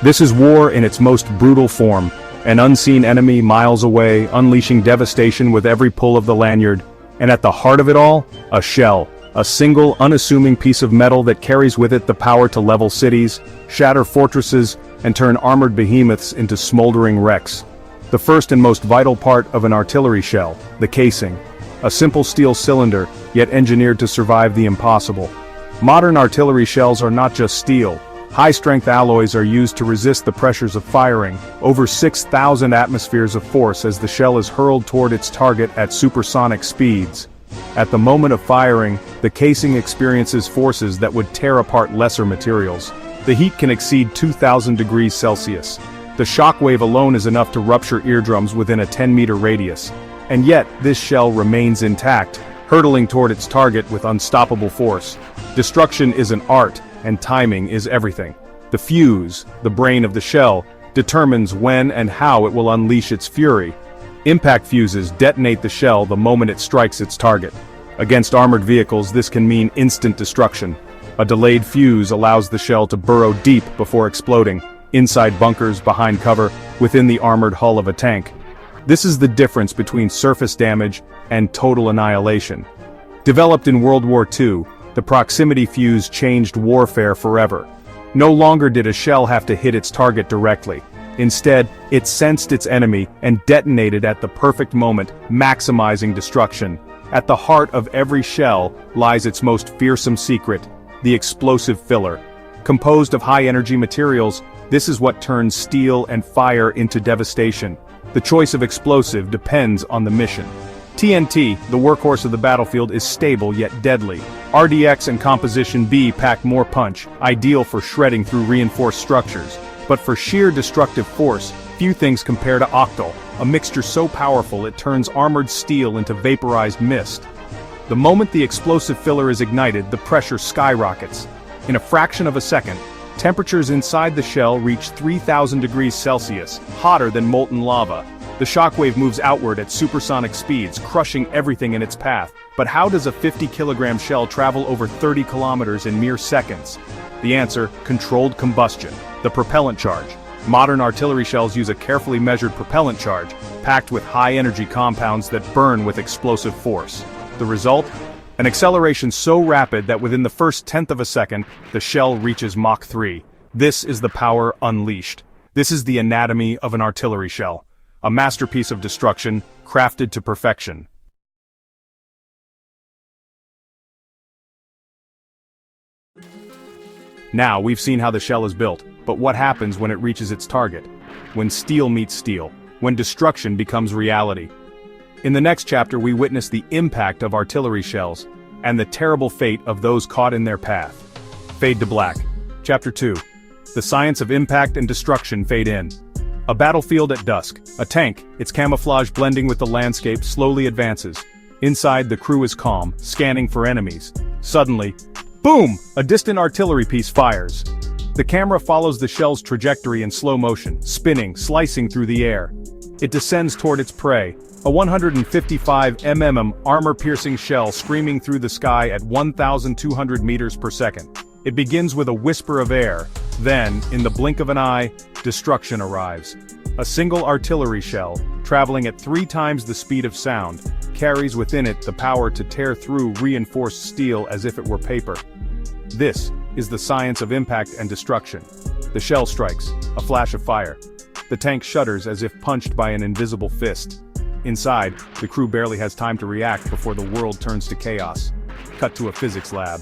This is war in its most brutal form, an unseen enemy miles away, unleashing devastation with every pull of the lanyard, and at the heart of it all, a shell, a single, unassuming piece of metal that carries with it the power to level cities, shatter fortresses, and turn armored behemoths into smoldering wrecks. The first and most vital part of an artillery shell, the casing. A simple steel cylinder, yet engineered to survive the impossible. Modern artillery shells are not just steel. High-strength alloys are used to resist the pressures of firing, over 6,000 atmospheres of force as the shell is hurled toward its target at supersonic speeds. At the moment of firing, the casing experiences forces that would tear apart lesser materials. The heat can exceed 2,000 degrees Celsius. The shock wave alone is enough to rupture eardrums within a 10-meter radius. And yet, this shell remains intact, hurtling toward its target with unstoppable force. Destruction is an art, and timing is everything. The fuse, the brain of the shell, determines when and how it will unleash its fury. Impact fuses detonate the shell the moment it strikes its target. Against armored vehicles, this can mean instant destruction. A delayed fuse allows the shell to burrow deep before exploding, inside bunkers, behind cover, within the armored hull of a tank. This is the difference between surface damage and total annihilation. Developed in World War II, the proximity fuse changed warfare forever. No longer did a shell have to hit its target directly. Instead, it sensed its enemy and detonated at the perfect moment, maximizing destruction. At the heart of every shell lies its most fearsome secret, the explosive filler. Composed of high-energy materials, this is what turns steel and fire into devastation. The choice of explosive depends on the mission. TNT, the workhorse of the battlefield, is stable yet deadly. RDX and Composition B pack more punch, ideal for shredding through reinforced structures. But for sheer destructive force, few things compare to Octal, a mixture so powerful it turns armored steel into vaporized mist. The moment the explosive filler is ignited, the pressure skyrockets. In a fraction of a second, temperatures inside the shell reach 3,000 degrees Celsius, hotter than molten lava. The shockwave moves outward at supersonic speeds, crushing everything in its path. But how does a 50-kilogram shell travel over 30 kilometers in mere seconds? The answer: controlled combustion, the propellant charge. Modern artillery shells use a carefully measured propellant charge, packed with high-energy compounds that burn with explosive force. The result? An acceleration so rapid that within the first tenth of a second, the shell reaches Mach 3. This is the power unleashed. This is the anatomy of an artillery shell. A masterpiece of destruction, crafted to perfection. Now, we've seen how the shell is built, but what happens when it reaches its target? When steel meets steel, when destruction becomes reality. In the next chapter, we witness the impact of artillery shells, and the terrible fate of those caught in their path. Fade to black. Chapter 2. The science of impact and destruction fade in. A battlefield at dusk. A tank, its camouflage blending with the landscape, slowly advances. Inside, the crew is calm, scanning for enemies. Suddenly, boom! A distant artillery piece fires. The camera follows the shell's trajectory in slow motion, spinning, slicing through the air. It descends toward its prey, a 155 mm armor-piercing shell screaming through the sky at 1,200 meters per second. It begins with a whisper of air. Then, in the blink of an eye, destruction arrives. A single artillery shell, traveling at 3 times the speed of sound, carries within it the power to tear through reinforced steel as if it were paper. This is the science of impact and destruction. The shell strikes, a flash of fire. The tank shudders as if punched by an invisible fist. Inside, the crew barely has time to react before the world turns to chaos. Cut to a physics lab.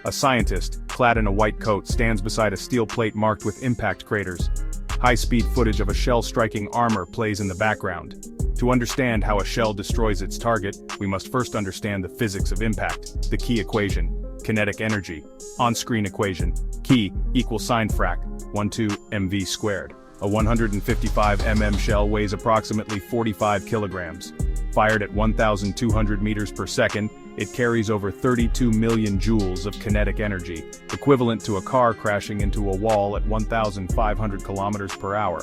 A scientist, clad in a white coat, stands beside a steel plate marked with impact craters. High-speed footage of a shell striking armor plays in the background. To understand how a shell destroys its target, we must first understand the physics of impact, the key equation, kinetic energy. On-screen equation, key equals sign frac, 12 mv squared. A 155 mm shell weighs approximately 45 kilograms. Fired at 1,200 meters per second, it carries over 32 million joules of kinetic energy, equivalent to a car crashing into a wall at 1,500 kilometers per hour.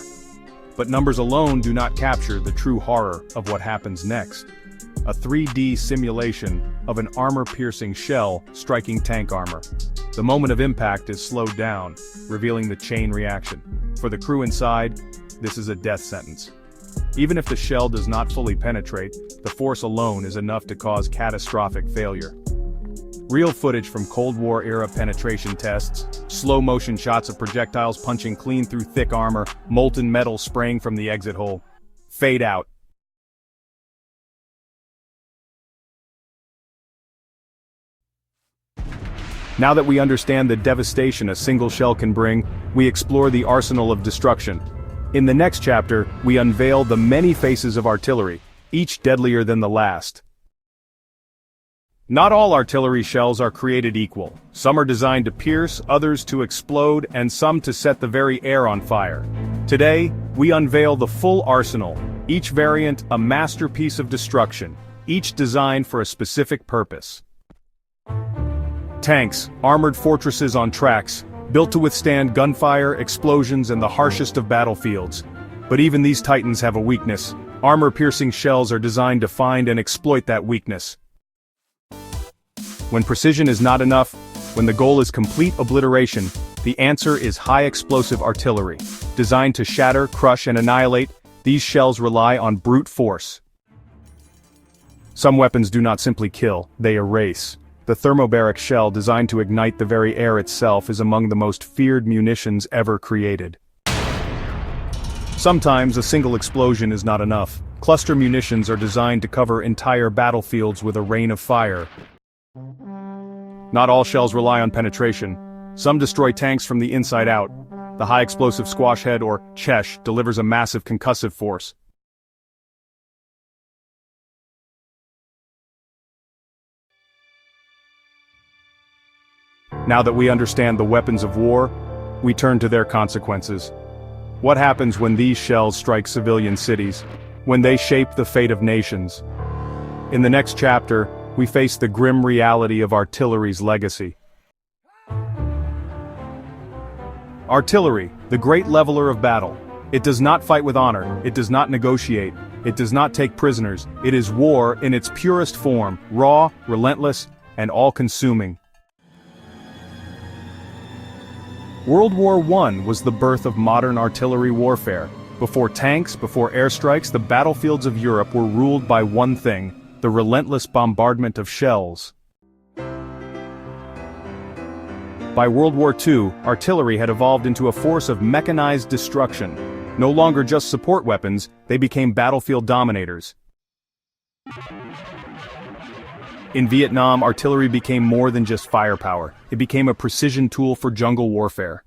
But numbers alone do not capture the true horror of what happens next. A 3D simulation of an armor-piercing shell striking tank armor. The moment of impact is slowed down, revealing the chain reaction. For the crew inside, this is a death sentence. Even if the shell does not fully penetrate, the force alone is enough to cause catastrophic failure. Real footage from Cold War-era penetration tests, slow-motion shots of projectiles punching clean through thick armor, molten metal spraying from the exit hole. Fade out. Now that we understand the devastation a single shell can bring, we explore the arsenal of destruction. In the next chapter, we unveil the many faces of artillery, each deadlier than the last. Not all artillery shells are created equal. Some are designed to pierce, others to explode, and some to set the very air on fire. Today, we unveil the full arsenal, each variant a masterpiece of destruction, each designed for a specific purpose. Tanks, armored fortresses on tracks, built to withstand gunfire, explosions, and the harshest of battlefields. But even these titans have a weakness. Armor-piercing shells are designed to find and exploit that weakness. When precision is not enough, when the goal is complete obliteration, the answer is high-explosive artillery. Designed to shatter, crush, and annihilate, these shells rely on brute force. Some weapons do not simply kill, they erase. The thermobaric shell designed to ignite the very air itself is among the most feared munitions ever created. Sometimes a single explosion is not enough. Cluster munitions are designed to cover entire battlefields with a rain of fire. Not all shells rely on penetration. Some destroy tanks from the inside out. The high-explosive squash head, or CHESH, delivers a massive concussive force. Now that we understand the weapons of war, we turn to their consequences. What happens when these shells strike civilian cities? When they shape the fate of nations? In the next chapter, we face the grim reality of artillery's legacy. Artillery, the great leveler of battle. It does not fight with honor, it does not negotiate, it does not take prisoners. It is war in its purest form, raw, relentless, and all-consuming. World War I was the birth of modern artillery warfare. Before tanks, before airstrikes, the battlefields of Europe were ruled by one thing: the relentless bombardment of shells. By World War II, artillery had evolved into a force of mechanized destruction. No longer just support weapons, they became battlefield dominators. In Vietnam, artillery became more than just firepower. It became a precision tool for jungle warfare.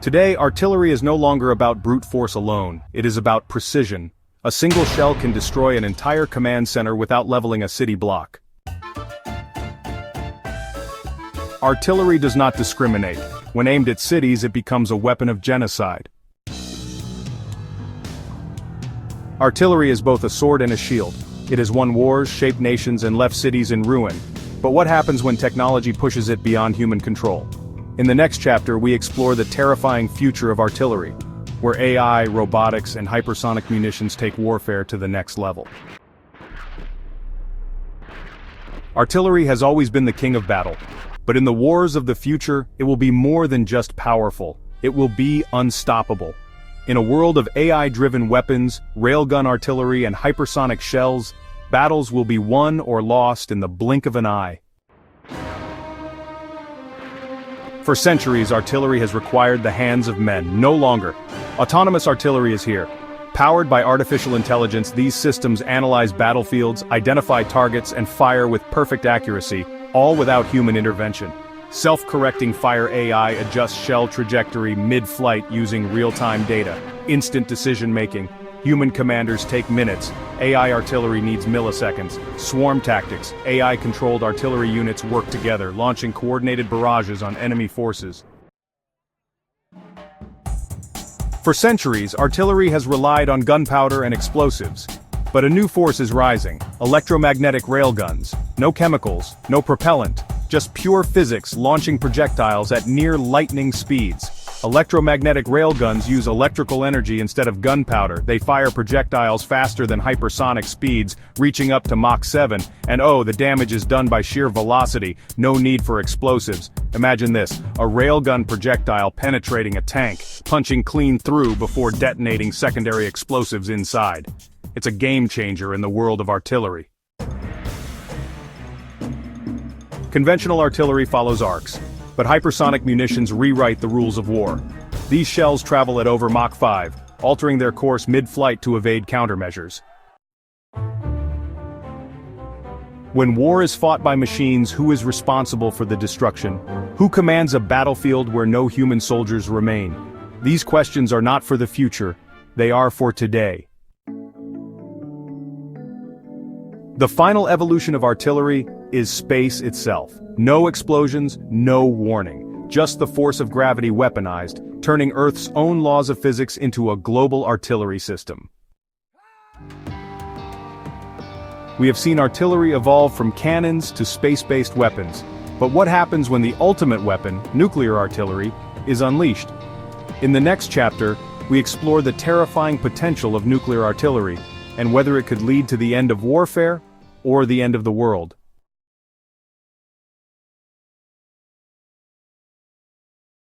Today, artillery is no longer about brute force alone. It is about precision. A single shell can destroy an entire command center without leveling a city block. Artillery does not discriminate. When aimed at cities, it becomes a weapon of genocide. Artillery is both a sword and a shield. It has won wars, shaped nations, and left cities in ruin. But what happens when technology pushes it beyond human control? In the next chapter, we explore the terrifying future of artillery, where AI, robotics, and hypersonic munitions take warfare to the next level. Artillery has always been the king of battle. But in the wars of the future, it will be more than just powerful. It will be unstoppable. In a world of AI-driven weapons, railgun artillery, and hypersonic shells, battles will be won or lost in the blink of an eye. For centuries, artillery has required the hands of men. No longer. Autonomous artillery is here. Powered by artificial intelligence, these systems analyze battlefields, identify targets, and fire with perfect accuracy, all without human intervention. Self-correcting fire AI adjusts shell trajectory mid-flight using real-time data. Instant decision-making. Human commanders take minutes. AI artillery needs milliseconds. Swarm tactics. AI-controlled artillery units work together, launching coordinated barrages on enemy forces. For centuries, artillery has relied on gunpowder and explosives. But a new force is rising: electromagnetic railguns. No chemicals, no propellant, just pure physics launching projectiles at near lightning speeds. Electromagnetic railguns use electrical energy instead of gunpowder. They fire projectiles faster than hypersonic speeds, reaching up to Mach 7, and oh, the damage is done by sheer velocity, no need for explosives. Imagine this, a railgun projectile penetrating a tank, punching clean through before detonating secondary explosives inside. It's a game changer in the world of artillery. Conventional artillery follows arcs, but hypersonic munitions rewrite the rules of war. These shells travel at over Mach 5, altering their course mid-flight to evade countermeasures. When war is fought by machines, who is responsible for the destruction? Who commands a battlefield where no human soldiers remain? These questions are not for the future, they are for today. The final evolution of artillery is space itself. No explosions, no warning. Just the force of gravity weaponized, turning Earth's own laws of physics into a global artillery system. We have seen artillery evolve from cannons to space-based weapons. But what happens when the ultimate weapon, nuclear artillery, is unleashed? In the next chapter, we explore the terrifying potential of nuclear artillery, and whether it could lead to the end of warfare, or the end of the world.